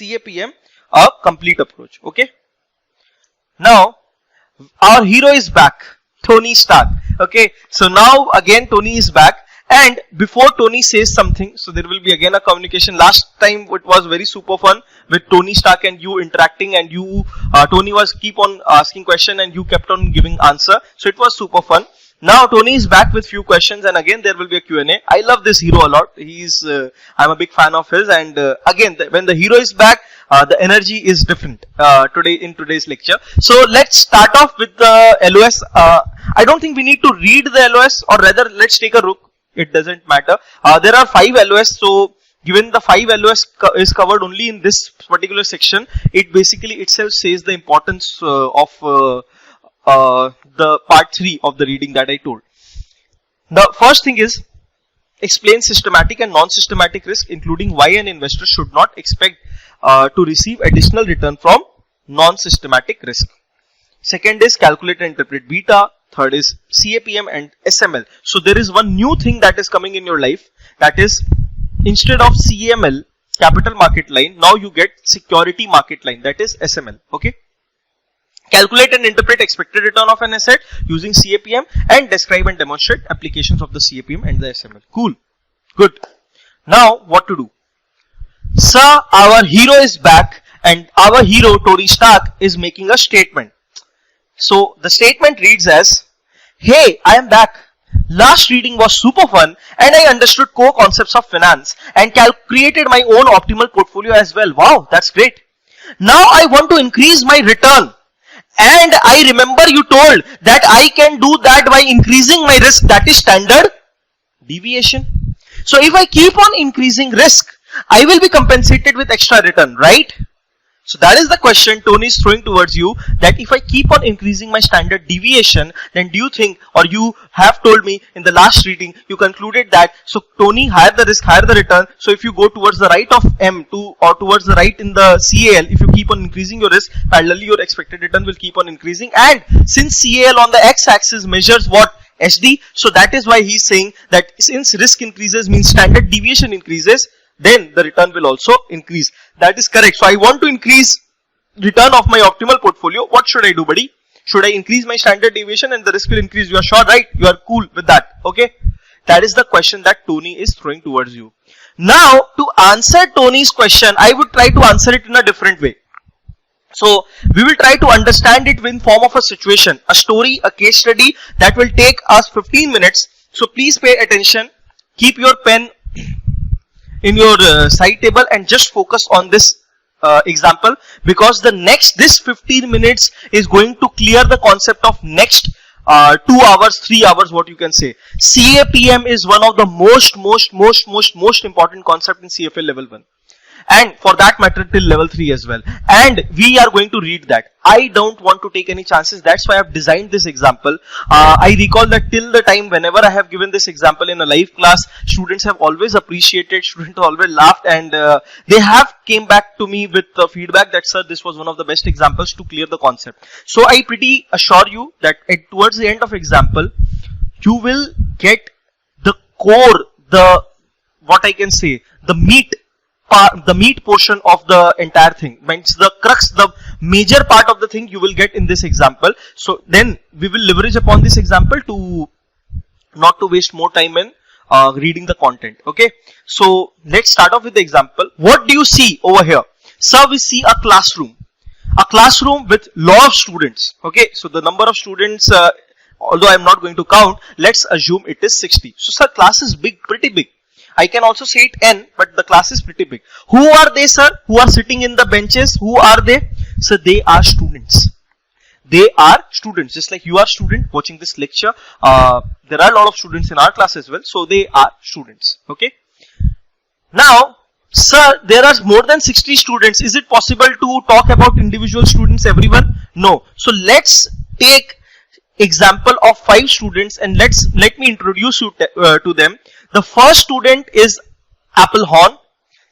CAPM, a complete approach. Okay. Now, our hero is back, Tony Stark. Okay. So now again Tony is back. And before Tony says something, so there will be again a communication. Last time it was very super fun with Tony Stark and you interacting, and you, Tony was keep on asking question and you kept on giving answer. So it was super fun. Now Tony is back with few questions, and again there will be a Q&A. I love this hero a lot. He's, I'm a big fan of his, and again when the hero is back, the energy is different today in today's lecture. So let's start off with the LOS. I don't think we need to read the LOS, or rather let's take a look. It doesn't matter. There are 5 LOS, so given the 5 LOS is covered only in this particular section, it basically itself says the importance of the part 3 of the reading that I told. The first thing is explain systematic and non-systematic risk, including why an investor should not expect to receive additional return from non-systematic risk. Second is calculate and interpret beta. Third is CAPM and SML. So there is one new thing that is coming in your life, that is instead of CML, capital market line, now you get security market line, that is SML. Okay. Calculate and interpret expected return of an asset using CAPM and describe and demonstrate applications of the CAPM and the SML. Cool. Good. Now what to do? Sir, our hero is back and our hero Tony Stark is making a statement. So the statement reads as, hey, I am back. Last reading was super fun and I understood core concepts of finance and created my own optimal portfolio as well. Wow, that's great. Now I want to increase my return. And I remember you told that I can do that by increasing my risk, that is standard deviation. So if I keep on increasing risk, I will be compensated with extra return, right? So that is the question Tony is throwing towards you, that if I keep on increasing my standard deviation, then do you think, or you have told me in the last reading, you concluded that, so Tony, higher the risk, higher the return. So if you go towards the right of M2 or towards the right in the CAL, if you keep on increasing your risk, parallelly your expected return will keep on increasing. And since CAL on the x-axis measures what? SD. So that is why he's saying that since risk increases means standard deviation increases, then the return will also increase. That is correct. So I want to increase return of my optimal portfolio. What should I do, buddy? Should I increase my standard deviation and the risk will increase? You are sure, right? You are cool with that. Okay. That is the question that Tony is throwing towards you. Now, to answer Tony's question, I would try to answer it in a different way. So we will try to understand it in form of a situation, a story, a case study that will take us 15 minutes. So please pay attention. Keep your pen in your side table and just focus on this example, because this 15 minutes is going to clear the concept of next 2 hours, 3 hours, what you can say. CAPM is one of the most important concept in CFA level 1. And for that matter till level 3 as well. And we are going to read that. I don't want to take any chances. That's why I've designed this example. I recall that till the time whenever I have given this example in a live class, students have always appreciated, students have always laughed, and they have came back to me with feedback that, sir, this was one of the best examples to clear the concept. So I pretty assure you that towards the end of example, you will get the core, what I can say, the meat portion of the entire thing, means the crux, the major part of the thing you will get in this example. So then we will leverage upon this example to not to waste more time in reading the content. Okay, so let's start off with the example. What do you see over here? So we see a classroom with lot of students. Okay, so the number of students, although I am not going to count, let's assume it is 60. So sir, class is big, pretty big. I can also say it N, but the class is pretty big. Who are they, sir? Who are sitting in the benches? Who are they? So they are students. They are students, just like you are student watching this lecture. There are a lot of students in our class as well. So they are students. Okay. Now, sir, there are more than 60 students. Is it possible to talk about individual students, everyone? No. So let's take example of 5 students and let me introduce you to them. The first student is Applehorn,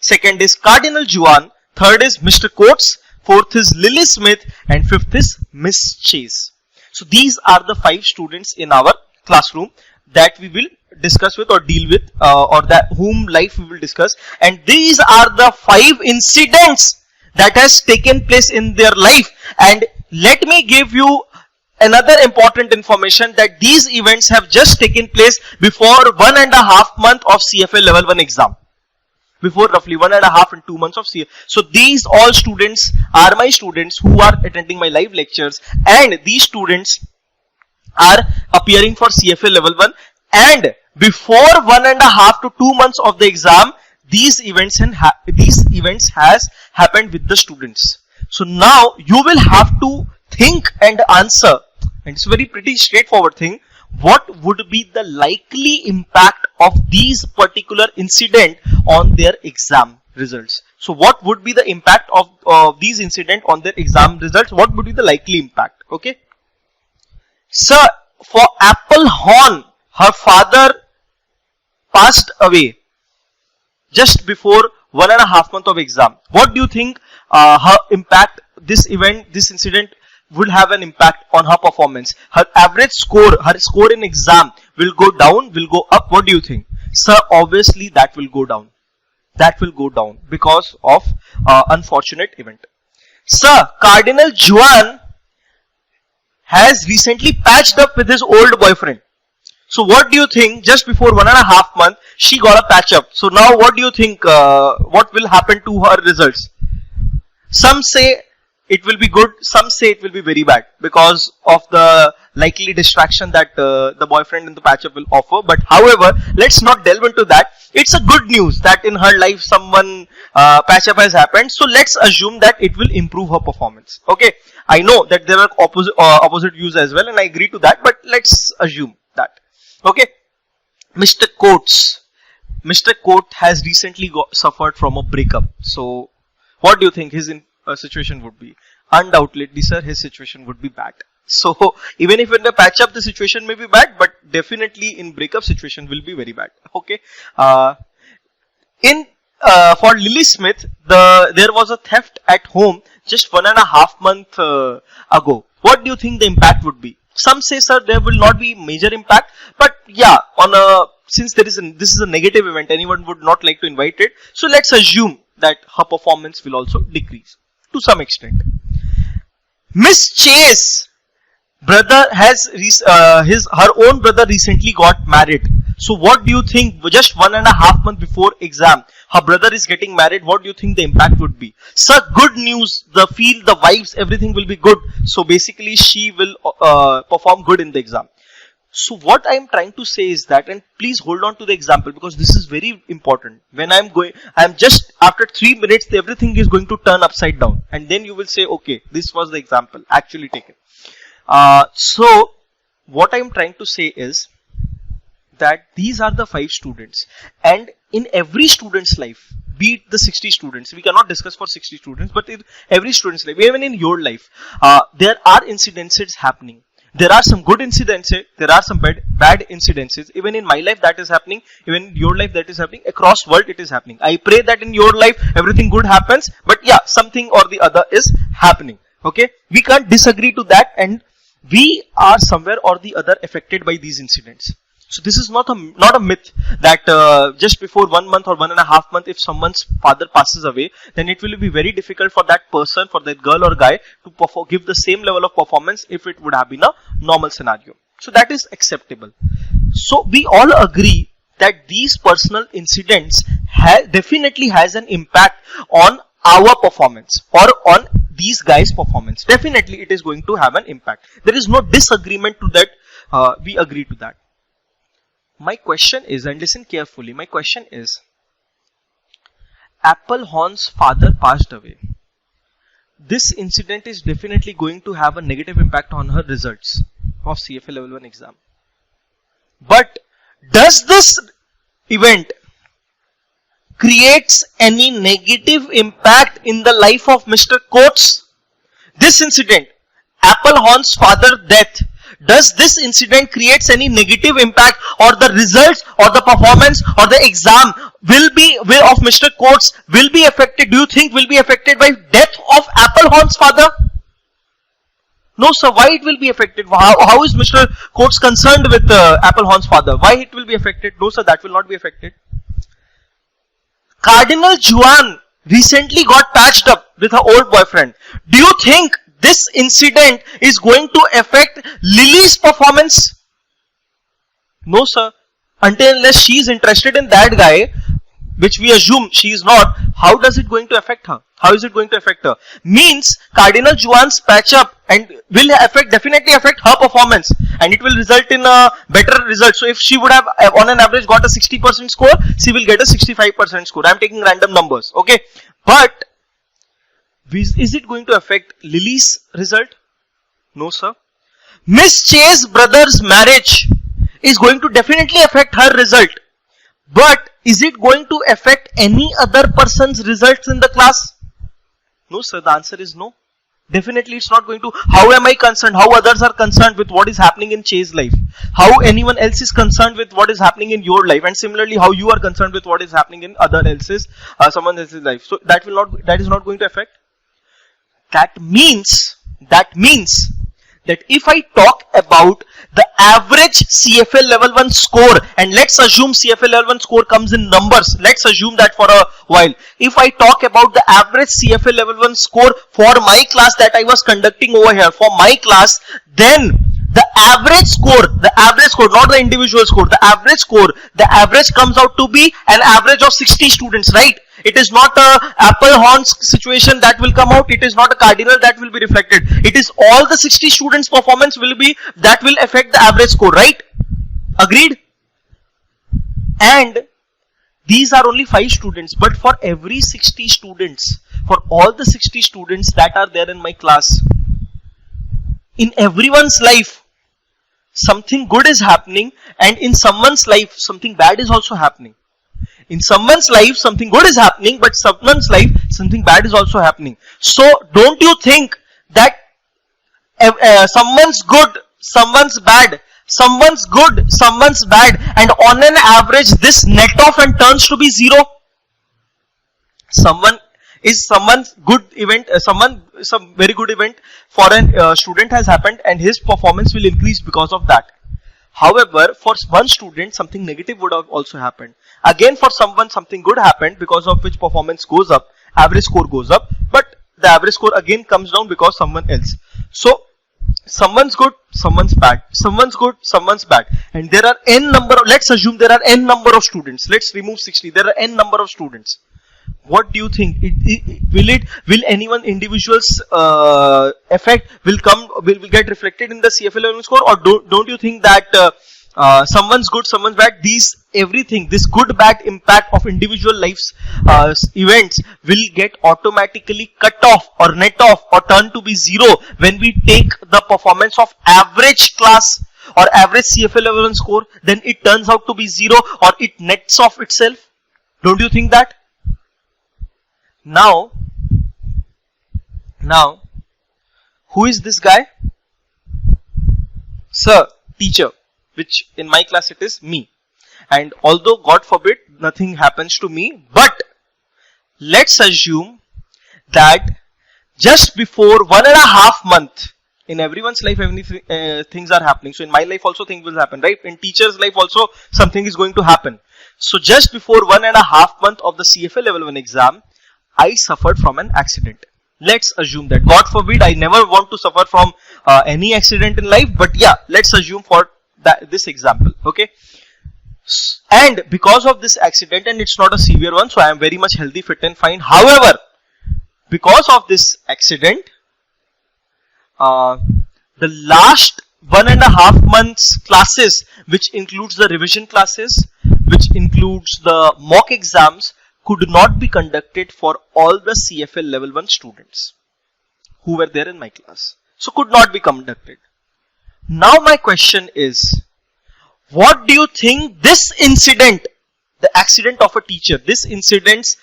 second is Cardinal Juan, third is Mr. Coates, fourth is Lily Smith, and fifth is Miss Chase. So these are the 5 students in our classroom that we will discuss with or deal with, or that whom life we will discuss, and these are the 5 incidents that has taken place in their life. And let me give you another important information, that these events have just taken place before 1.5 months of CFA level 1 exam. Before roughly 1.5 and 2 months of CFA. So these all students are my students who are attending my live lectures, and these students are appearing for CFA level 1, and before 1.5 to 2 months of the exam, these events has happened with the students. So now you will have to think and answer, and it's a very pretty straightforward thing. What would be the likely impact of these particular incident on their exam results? So what would be the impact of these incident on their exam results? What would be the likely impact? Okay. Sir, for Apple Horn, her father passed away just before 1.5 months of exam. What do you think her impact, this incident would have an impact on her performance? Her average score, her score in exam will go down, will go up. What do you think? Sir, obviously that will go down. That will go down because of unfortunate event. Sir, Cardinal Juan has recently patched up with his old boyfriend. So what do you think? Just before 1.5 months, she got a patch up. So now what do you think? What will happen to her results? Some say it will be good, some say it will be very bad because of the likely distraction that the boyfriend in the patch up will offer. But however, let's not delve into that. It's a good news that in her life someone patch up has happened. So let's assume that it will improve her performance. Okay, I know that there are opposite views as well, and I agree to that, but let's assume that. Okay, Mr. Coates has recently suffered from a breakup. So what do you think his situation would be? Undoubtedly, sir, his situation would be bad. So even if in the patch up the situation may be bad, but definitely in breakup situation will be very bad. Okay. For Lily Smith, there was a theft at home just 1.5 months ago. What do you think the impact would be? Some say, sir, there will not be major impact, but yeah, since this is a negative event, anyone would not like to invite it. So let's assume that her performance will also decrease to some extent. Miss Chase brother has her own brother recently got married. So what do you think? Just 1.5 months before exam, her brother is getting married. What do you think the impact would be? Sir, good news. The vibes, everything will be good. So basically, she will perform good in the exam. So what I am trying to say is that, and please hold on to the example because this is very important. When I'm just after 3 minutes, everything is going to turn upside down, and then you will say, okay, this was the example actually taken. So what I am trying to say is that these are the 5 students, and in every student's life, be it the 60 students, we cannot discuss for 60 students, but in every student's life, even in your life, there are incidences happening. There are some good incidences, there are some bad incidences. Even in my life that is happening, even in your life that is happening, across world it is happening. I pray that in your life everything good happens, but yeah, something or the other is happening. Okay, we can't disagree to that, and we are somewhere or the other affected by these incidents. So this is not a myth that just before 1 month or 1.5 months, if someone's father passes away, then it will be very difficult for that person, for that girl or guy, to give the same level of performance if it would have been a normal scenario. So that is acceptable. So we all agree that these personal incidents definitely has an impact on our performance or on these guys' performance. Definitely it is going to have an impact. There is no disagreement to that. We agree to that. My question is, and listen carefully, my question is, Apple Horn's father passed away. This incident is definitely going to have a negative impact on her results of CFA level 1 exam. But does this event creates any negative impact in the life of Mr. Coates? This incident, Apple Horn's father death, does this incident creates any negative impact, or the results or the performance or the exam of Mr. Coates will be affected? Do you think will be affected by death of Apple Horn's father? No, sir. Why it will be affected? How is Mr. Coates concerned with Apple Horn's father? Why it will be affected? No, sir. That will not be affected. Cardinal Juan recently got patched up with her old boyfriend. Do you think this incident is going to affect Lily's performance? No, sir. Until unless she is interested in that guy, which we assume she is not, how does it going to affect her? How is it going to affect her? Means Cardinal Juan's patch up and will definitely affect her performance, and it will result in a better result. So if she would have on an average got a 60% score, she will get a 65% score. I am taking random numbers, okay? But is it going to affect Lily's result? No, sir. Miss Che's brother's marriage is going to definitely affect her result. But is it going to affect any other person's results in the class? No, sir. The answer is no. Definitely it's not going to. How am I concerned? How others are concerned with what is happening in Che's life? How anyone else is concerned with what is happening in your life? And similarly, how you are concerned with what is happening in someone else's life. So that is not going to affect. That means that if I talk about the average CFL level 1 score, and let's assume CFL level 1 score comes in numbers, let's assume that for a while. If I talk about the average CFL level 1 score for my class that I was conducting over here, for my class, then the average score, not the individual score, the average comes out to be an average of 60 students, right? It is not a apple horns situation that will come out. It is not a cardinal that will be reflected. It is all the 60 students' performance will affect the average score, right? Agreed? And these are only 5 students, but for every 60 students, for all the 60 students that are there in my class, in everyone's life, something good is happening, and in someone's life, something bad is also happening. In someone's life, something good is happening, but someone's life, something bad is also happening. So, don't you think that someone's good, someone's bad, someone's good, someone's bad, and on an average, this net off and turns to be 0? Someone's good event, some very good event for a student has happened, and his performance will increase because of that. However, for one student, something negative would have also happened. Again, for someone, something good happened, because of which performance goes up, average score goes up, but the average score again comes down because someone else. So, someone's good, someone's bad, someone's good, someone's bad, and there are n number of, let's assume there are n number of students, let's remove 60, there are n number of students. What do you think? Will anyone individual's effect will get reflected in the CFL level score, or don't you think that someone's good, someone's bad, this good bad impact of individual life's events will get automatically cut off or net off or turn to be 0 when we take the performance of average class or average CFL level 1 score? Then it turns out to be 0, or it nets off itself. Don't you think that? Now, who is this guy? Sir, teacher, which in my class it is me. And although God forbid nothing happens to me, but let's assume that just before 1.5 months, in everyone's life, things are happening. So in my life also things will happen, right? In teacher's life also something is going to happen. So just before 1.5 months of the CFL level 1 exam, I suffered from an accident. Let's assume that. God forbid, I never want to suffer from any accident in life, but yeah, let's assume for this example, okay? And because of this accident, and it's not a severe one, so I am very much healthy, fit and fine. However, because of this accident, the last 1.5 months classes, which includes the revision classes, which includes the mock exams, could not be conducted for all the CFL level 1 students who were there in my class. So could not be conducted. Now my question is, what do you think this incident, the accident of a teacher, this incident's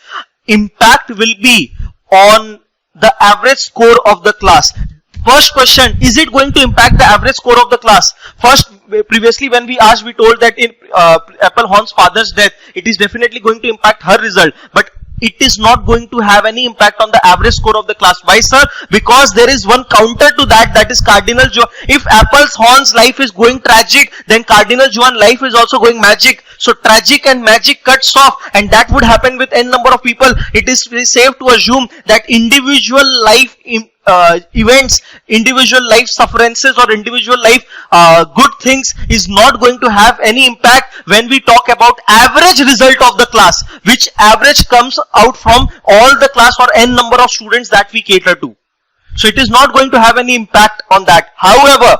impact will be on the average score of the class? First question, is it going to impact the average score of the class? First, previously when we asked, we told that in Apple Horn's father's death, it is definitely going to impact her result. But it is not going to have any impact on the average score of the class. Why, sir? Because there is one counter to that, that is Cardinal Johann. If Apple's Horn's life is going tragic, then Cardinal Johann life is also going magic. So tragic and magic cuts off, and that would happen with n number of people. It is safe to assume that individual life events, individual life sufferances or individual life good things is not going to have any impact when we talk about average result of the class, which average comes out from all the class or n number of students that we cater to. So it is not going to have any impact on that. However,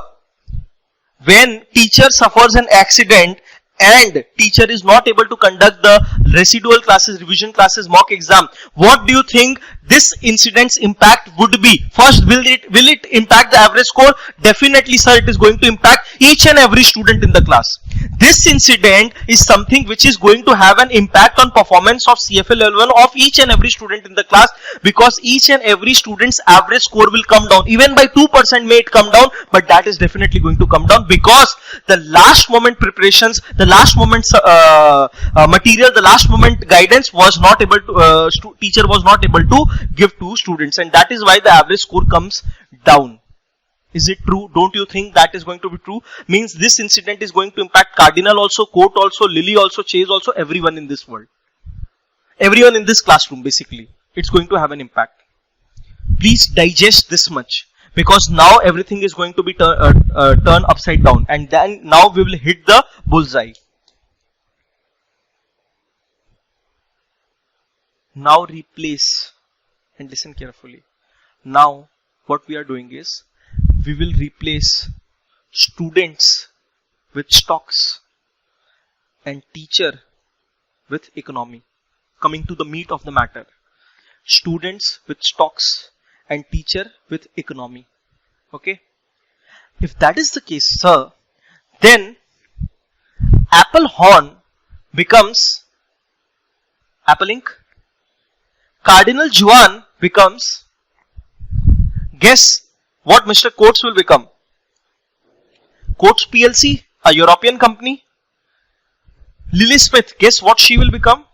when teacher suffers an accident and teacher is not able to conduct the residual classes, revision classes, mock exam, what do you think this incident's impact would be? First, will it impact the average score? Definitely, sir, it is going to impact each and every student in the class. This incident is something which is going to have an impact on performance of CFL level 1 of each and every student in the class, because each and every student's average score will come down. Even by 2% may it come down, but that is definitely going to come down, because the last moment preparations, the last moment material, the last moment guidance was not able to, teacher was not able to give to students, and that is why the average score comes down. Is it true? Don't you think that is going to be true? Means this incident is going to impact Cardinal also, Court also, Lilly also, Chase also, everyone in this world. Everyone in this classroom, basically. It's going to have an impact. Please digest this much, because now everything is going to be turned upside down, and then now we will hit the bullseye. Now replace, and listen carefully. Now what we are doing is, we will replace students with stocks and teacher with economy. Coming to the meat of the matter. Students with stocks and teacher with economy. Okay. If that is the case, sir, then Apple Horn becomes Apple Inc. Cardinal Johann becomes, guess what Mr. Coates will become? Coates PLC, a European company. Lilly Smith, guess what she will become?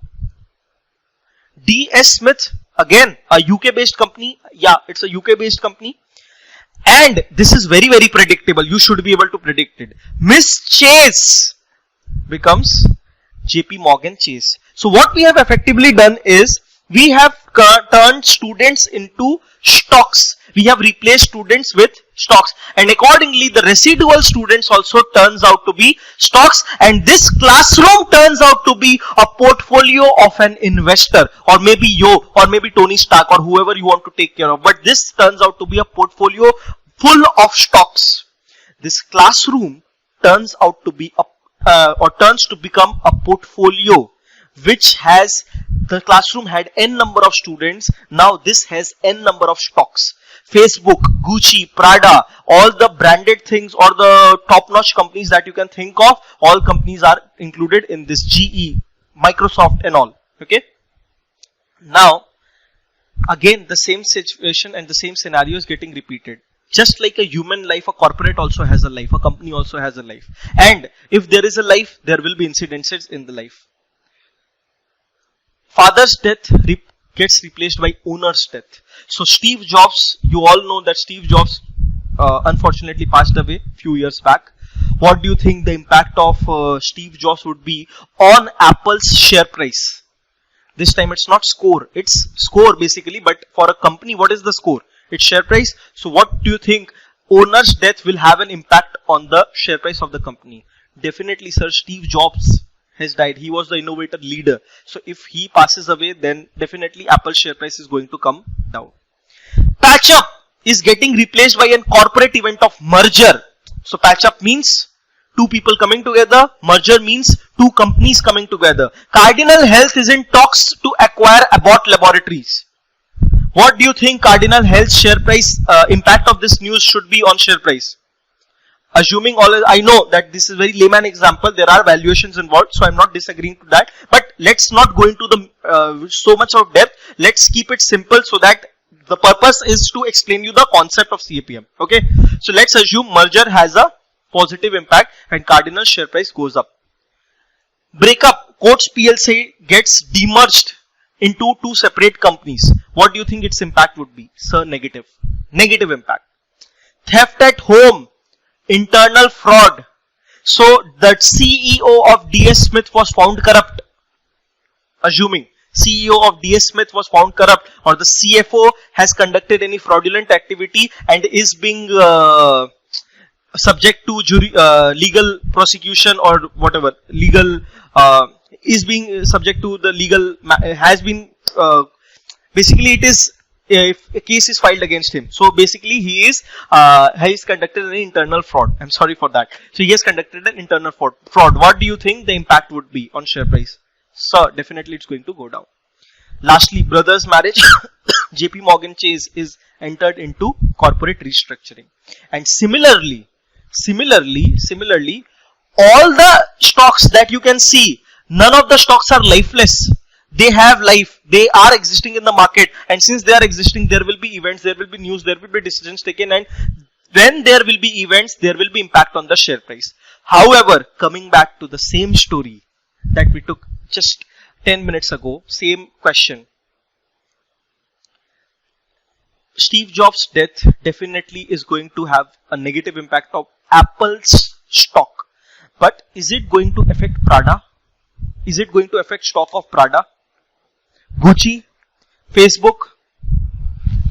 DS Smith, again a UK based company. Yeah, it's a UK based company. And this is very, very predictable. You should be able to predict it. Miss Chase becomes JP Morgan Chase. So what we have effectively done is, we have turned students into stocks. We have replaced students with stocks, and accordingly the residual students also turns out to be stocks, and this classroom turns out to be a portfolio of an investor, or maybe you, or maybe Tony Stark, or whoever you want to take care of, but this turns out to be a portfolio full of stocks. This classroom turns out to be or turns to become a portfolio which has, the classroom had n number of students, now this has n number of stocks. Facebook, Gucci, Prada, all the branded things or the top-notch companies that you can think of, all companies are included in this. GE, Microsoft and all. Okay. Now, again the same situation and the same scenario is getting repeated. Just like a human life, a corporate also has a life, a company also has a life. And if there is a life, there will be incidences in the life. Father's death gets replaced by owner's death. So Steve Jobs, you all know that Steve Jobs unfortunately passed away a few years back. What do you think the impact of Steve Jobs would be on Apple's share price? This time it's not score, it's score basically, but for a company, what is the score? It's share price. So what do you think owner's death will have an impact on the share price of the company? Definitely, sir, Steve Jobs has died. He was the innovator leader. So if he passes away, then definitely Apple share price is going to come down. Patch up is getting replaced by a corporate event of merger. So patch up means two people coming together. Merger means two companies coming together. Cardinal Health is in talks to acquire Abbott Laboratories. What do you think Cardinal Health share price impact of this news should be on share price? Assuming all, I know that this is very layman example, there are valuations involved, so I'm not disagreeing to that, but let's not go into the so much of depth. Let's keep it simple so that the purpose is to explain you the concept of CAPM. Okay, so let's assume merger has a positive impact and Cardinal share price goes up. Breakup, Coates PLC gets demerged into two separate companies, what do you think its impact would be? Sir, negative. Negative impact. Theft at home, internal fraud. So the CEO of DS Smith was found corrupt. Assuming CEO of DS Smith was found corrupt, or the CFO has conducted any fraudulent activity and is being subject to legal prosecution or whatever, legal is being subject to the legal, has been basically it is, if a case is filed against him. So basically he is conducted an internal fraud. I'm sorry for that. So he has conducted an internal fraud. What do you think the impact would be on share price? So definitely it's going to go down. Lastly, brothers marriage. JP Morgan Chase is entered into corporate restructuring, and similarly, all the stocks that you can see, none of the stocks are lifeless. They have life. They are existing in the market, and since they are existing, there will be events, there will be news, there will be decisions taken, and when there will be events, there will be impact on the share price. However, coming back to the same story that we took just 10 minutes ago, same question. Steve Jobs' death definitely is going to have a negative impact of Apple's stock. But is it going to affect Prada? Is it going to affect stock of Prada, Gucci, Facebook,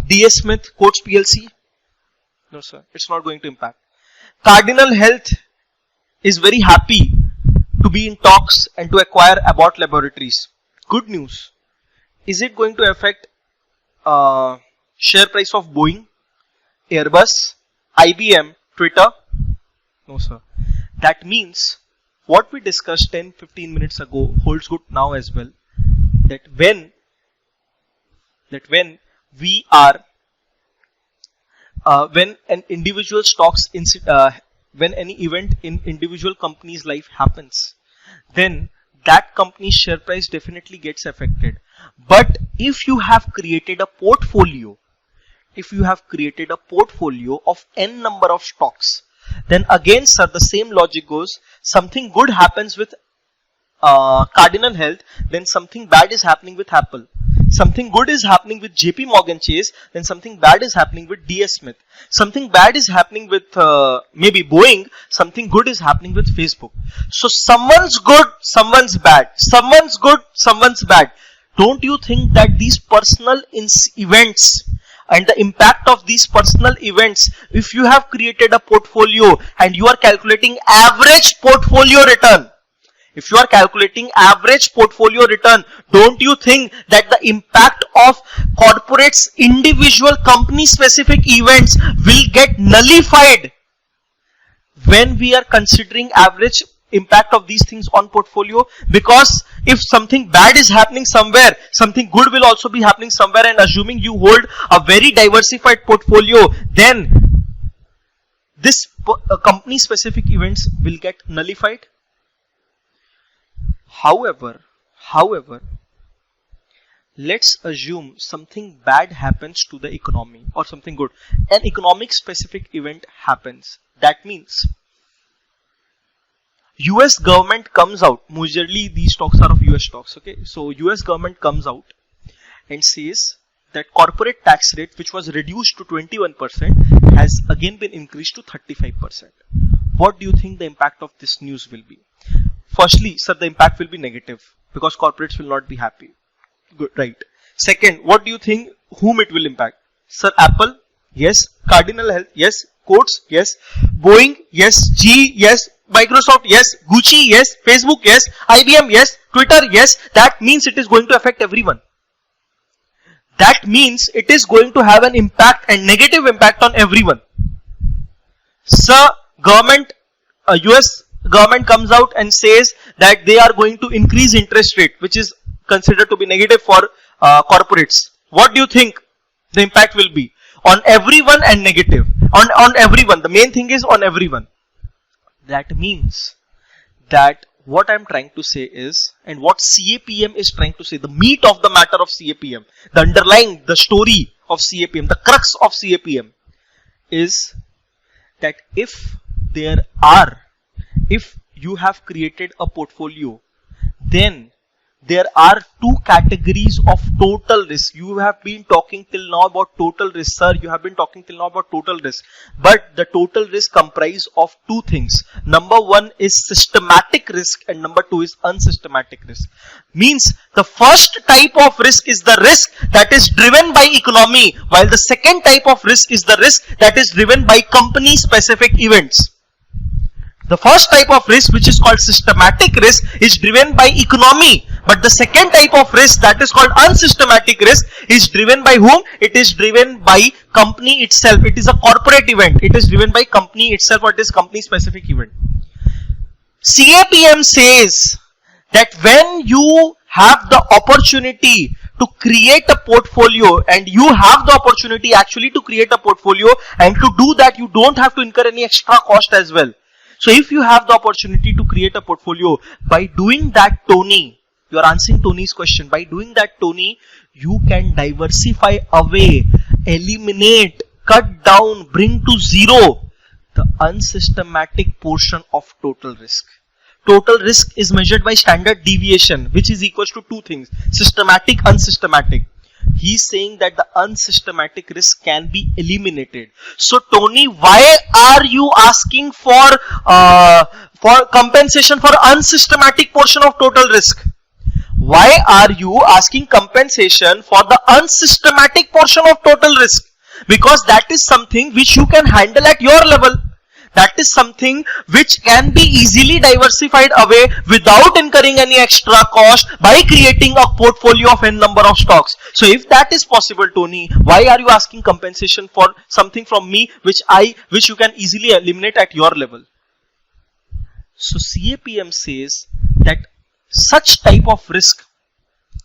DS Smith, Coats PLC? No sir, it's not going to impact. Cardinal Health is very happy to be in talks and to acquire Abbott Laboratories. Good news. Is it going to affect share price of Boeing, Airbus, IBM, Twitter? No sir. That means what we discussed 10-15 minutes ago holds good now as well. That when we are when an individual stocks when any event in individual company's life happens, then that company's share price definitely gets affected. But if you have created a portfolio, of n number of stocks, then again sir, the same logic goes. Something good happens with Cardinal Health, then something bad is happening with Apple. Something good is happening with JP Morgan Chase, then something bad is happening with DS Smith. Something bad is happening with maybe Boeing, something good is happening with Facebook. So someone's good, someone's bad. Someone's good, someone's bad. Don't you think that these personal events and the impact of these personal events, if you have created a portfolio and you are calculating average portfolio return, don't you think that the impact of corporates, individual company specific events will get nullified when we are considering average impact of these things on portfolio? Because if something bad is happening somewhere, something good will also be happening somewhere, and assuming you hold a very diversified portfolio, then this company specific events will get nullified. However, let's assume something bad happens to the economy or something good. An economic specific event happens. That means US government comes out. Usually these stocks are of US stocks. Okay, so US government comes out and says that corporate tax rate, which was reduced to 21%, has again been increased to 35%. What do you think the impact of this news will be? Firstly, sir, the impact will be negative because corporates will not be happy. Good, right. Second, what do you think whom it will impact? Sir, Apple, yes. Cardinal Health, yes. Coats, yes. Boeing, yes. GE, yes. Microsoft, yes. Gucci, yes. Facebook, yes. IBM, yes. Twitter, yes. That means it is going to affect everyone. That means it is going to have an impact and negative impact on everyone. Sir, government, US government comes out and says that they are going to increase interest rate, which is considered to be negative for corporates. What do you think the impact will be? On everyone and negative. On everyone. The main thing is on everyone. That means that what I'm trying to say is, and what CAPM is trying to say, the meat of the matter of CAPM, the underlying, the story of CAPM, the crux of CAPM is that if you have created a portfolio, then there are two categories of total risk. You have been talking till now about total risk, sir. You have been talking till now about total risk. But the total risk comprises of two things. Number one is systematic risk and number two is unsystematic risk. Means the first type of risk is the risk that is driven by economy, while the second type of risk is the risk that is driven by company specific events. The first type of risk, which is called systematic risk, is driven by economy. But the second type of risk, that is called unsystematic risk, is driven by whom? It is driven by company itself. It is a corporate event. It is driven by company itself, or it is company specific event. CAPM says that when you have the opportunity to create a portfolio, and you have the opportunity actually to create a portfolio, and to do that you don't have to incur any extra cost as well. So if you have the opportunity to create a portfolio, by doing that, Tony, you are answering Tony's question. By doing that, Tony, you can diversify away, eliminate, cut down, bring to zero the unsystematic portion of total risk. Total risk is measured by standard deviation, which is equals to two things: systematic, unsystematic. He's saying that the unsystematic risk can be eliminated. So Tony, why are you asking for compensation for unsystematic portion of total risk? Why are you asking compensation for the unsystematic portion of total risk? Because that is something which you can handle at your level. That is something which can be easily diversified away without incurring any extra cost by creating a portfolio of n number of stocks. So if that is possible, Tony, why are you asking compensation for something from me which you can easily eliminate at your level? So CAPM says that such type of risk,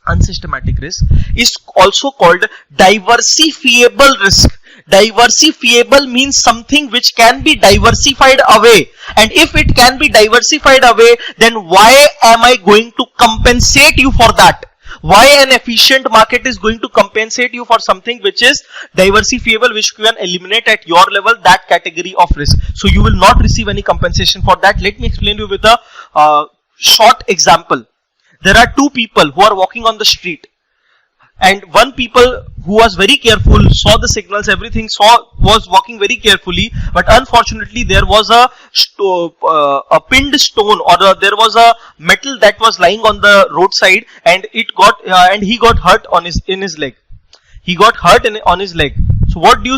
unsystematic risk, is also called diversifiable risk. Diversifiable means something which can be diversified away, and if it can be diversified away, then why am I going to compensate you for that? Why an efficient market is going to compensate you for something which is diversifiable, which you can eliminate at your level, that category of risk? So you will not receive any compensation for that. Let me explain you with a short example. There are two people who are walking on the street, and one people who was very careful, saw the signals, everything, was walking very carefully, but unfortunately there was a pinned stone, or there was a metal that was lying on the roadside, and he got hurt in his leg. He got hurt on his leg. So what do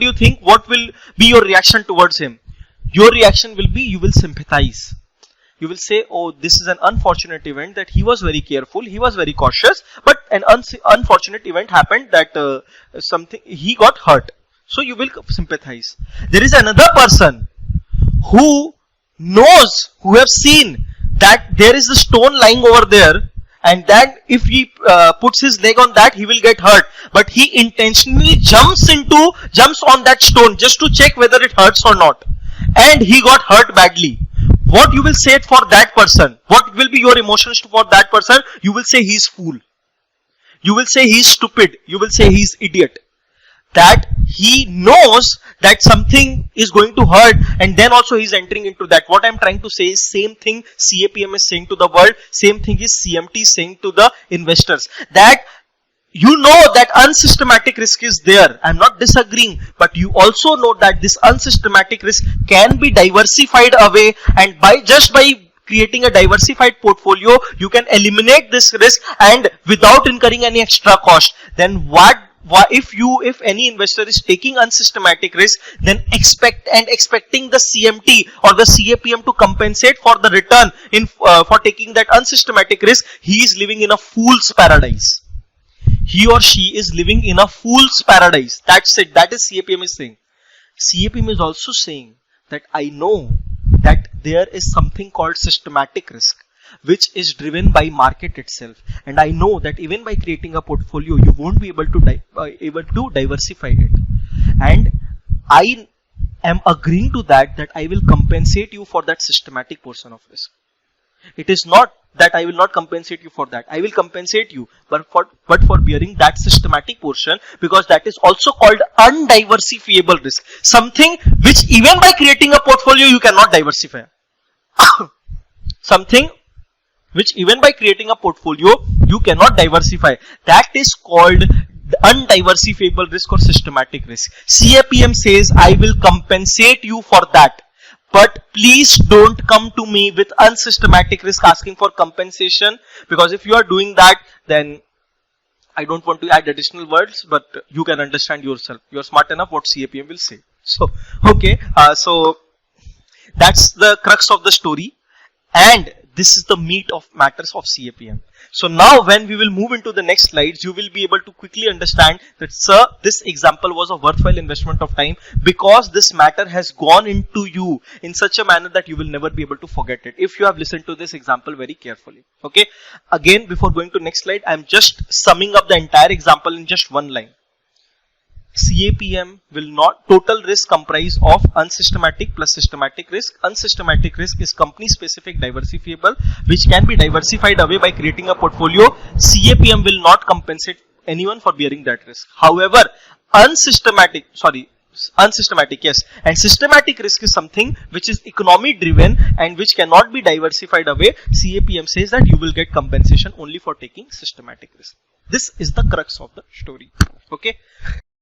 you think? What will be your reaction towards him? Your reaction will be, you will sympathize. You will say, oh, this is an unfortunate event, that he was very careful, he was very cautious, but an unfortunate event happened, that he got hurt. So you will sympathize. There is another person who have seen that there is a stone lying over there, and then if he puts his leg on that, he will get hurt. But he intentionally jumps on that stone just to check whether it hurts or not. And he got hurt badly. What you will say for that person? What will be your emotions for that person? You will say he's fool. You will say he's stupid. You will say he's idiot. That he knows that something is going to hurt, and then also he's entering into that. What I'm trying to say is same thing CAPM is saying to the world, same thing is CMT is saying to the investors. That you know that unsystematic risk is there. I'm not disagreeing, but you also know that this unsystematic risk can be diversified away, and just by creating a diversified portfolio, you can eliminate this risk and without incurring any extra cost. Then if any investor is taking unsystematic risk, then expecting the CMT or the CAPM to compensate for the return for taking that unsystematic risk, he is living in a fool's paradise. He or she is living in a fool's paradise. That's it. That is CAPM is saying. CAPM is also saying that I know that there is something called systematic risk, which is driven by market itself, and I know that even by creating a portfolio, you won't be able to diversify it. And I am agreeing to that I will compensate you for that systematic portion of risk. It is not that I will not compensate you for that. I will compensate you, but for bearing that systematic portion, because that is also called undiversifiable risk. Something which even by creating a portfolio you cannot diversify. Something which even by creating a portfolio you cannot diversify. That is called undiversifiable risk or systematic risk. CAPM says I will compensate you for that, but please don't come to me with unsystematic risk asking for compensation, because if you are doing that, then I don't want to add additional words, but you can understand yourself. You're smart enough what CAPM will say. So okay, so that's the crux of the story, and this is the meat of matters of CAPM. So now when we will move into the next slides, you will be able to quickly understand that, sir, this example was a worthwhile investment of time, because this matter has gone into you in such a manner that you will never be able to forget it if you have listened to this example very carefully. Okay, again, before going to next slide, I am just summing up the entire example in just one line. CAPM will not, total risk comprise of unsystematic plus systematic risk. Unsystematic risk is company specific diversifiable, which can be diversified away by creating a portfolio. CAPM will not compensate anyone for bearing that risk. However, unsystematic, yes, and systematic risk is something which is economy driven and which cannot be diversified away. CAPM says that you will get compensation only for taking systematic risk. This is the crux of the story. Okay.